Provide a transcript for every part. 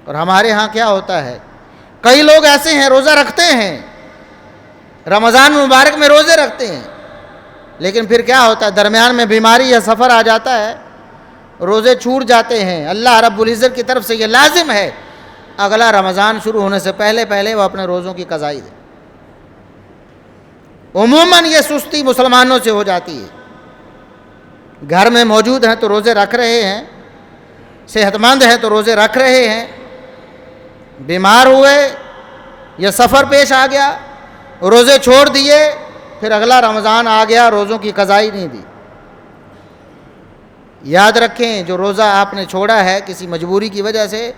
اور ہمارے ہاں کیا ہوتا ہے، کئی لوگ ایسے ہیں روزہ رکھتے ہیں، رمضان مبارک میں روزے رکھتے ہیں، لیکن پھر کیا ہوتا ہے، درمیان میں بیماری یا سفر آ جاتا ہے، روزے چھوٹ جاتے ہیں۔ اللہ رب العزت کی طرف سے یہ لازم ہے اگلا رمضان شروع ہونے سے پہلے وہ اپنے روزوں کی قضائی دے۔ عموماً یہ سستی مسلمانوں سے ہو جاتی ہے، گھر میں موجود ہیں تو روزے رکھ رہے ہیں، صحت مند ہیں تو روزے رکھ رہے ہیں، بیمار ہوئے یا سفر پیش آ گیا روزے چھوڑ دیے، پھر اگلا رمضان آ گیا روزوں کی قضائی نہیں دی۔ یاد رکھیں جو روزہ آپ نے چھوڑا ہے کسی مجبوری کی وجہ سے،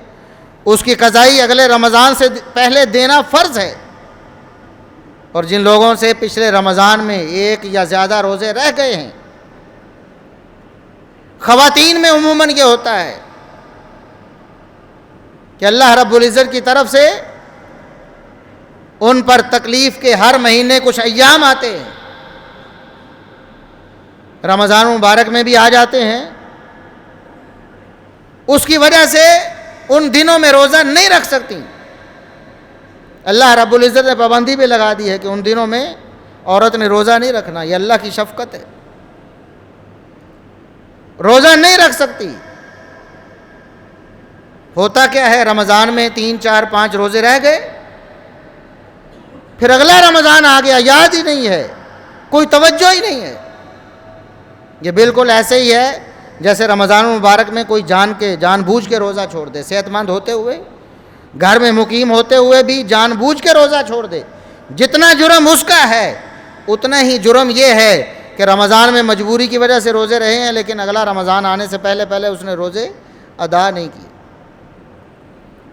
اس کی قضائی اگلے رمضان سے پہلے دینا فرض ہے۔ اور جن لوگوں سے پچھلے رمضان میں ایک یا زیادہ روزے رہ گئے ہیں، خواتین میں عموماً یہ ہوتا ہے کہ اللہ رب العزت کی طرف سے ان پر تکلیف کے ہر مہینے کچھ ایام آتے ہیں، رمضان مبارک میں بھی آ جاتے ہیں، اس کی وجہ سے ان دنوں میں روزہ نہیں رکھ سکتی۔ اللہ رب العزت نے پابندی بھی لگا دی ہے کہ ان دنوں میں عورت نے روزہ نہیں رکھنا، یہ اللہ کی شفقت ہے، روزہ نہیں رکھ سکتی۔ ہوتا کیا ہے، رمضان میں 3 4 5 روزے رہ گئے، پھر اگلا رمضان آ گیا، یاد ہی نہیں ہے، کوئی توجہ ہی نہیں ہے۔ یہ بالکل ایسے ہی ہے جیسے رمضان مبارک میں کوئی جان بوجھ کے روزہ چھوڑ دے، صحت مند ہوتے ہوئے، گھر میں مقیم ہوتے ہوئے بھی جان بوجھ کے روزہ چھوڑ دے۔ جتنا جرم اس کا ہے اتنا ہی جرم یہ ہے کہ رمضان میں مجبوری کی وجہ سے روزے رہے ہیں، لیکن اگلا رمضان آنے سے پہلے اس نے روزے ادا نہیں کیے۔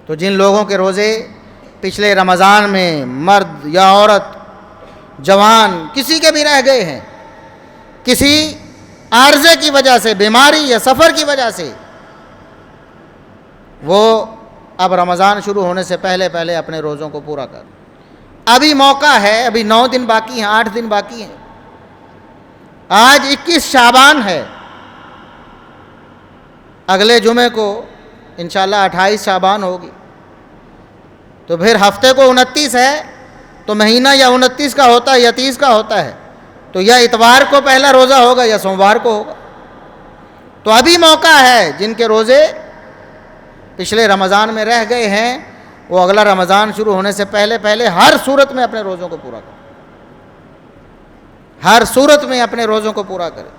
تو جن لوگوں کے روزے پچھلے رمضان میں مرد یا عورت، جوان، کسی کے بھی رہ گئے ہیں، کسی عارضے کی وجہ سے، بیماری یا سفر کی وجہ سے، وہ اب رمضان شروع ہونے سے پہلے اپنے روزوں کو پورا کر۔ ابھی موقع ہے، ابھی 9 دن باقی ہیں، 8 دن باقی ہیں۔ آج 21 شعبان ہے، اگلے جمعے کو انشاءاللہ 28 شعبان ہوگی، تو پھر ہفتے کو 29 ہے، تو مہینہ یا 29 کا ہوتا ہے یا 30 کا ہوتا ہے، تو یا اتوار کو پہلا روزہ ہوگا یا سوموار کو ہوگا۔ تو ابھی موقع ہے، جن کے روزے پچھلے رمضان میں رہ گئے ہیں وہ اگلا رمضان شروع ہونے سے پہلے ہر صورت میں اپنے روزوں کو پورا کریں، ہر صورت میں اپنے روزوں کو پورا کریں۔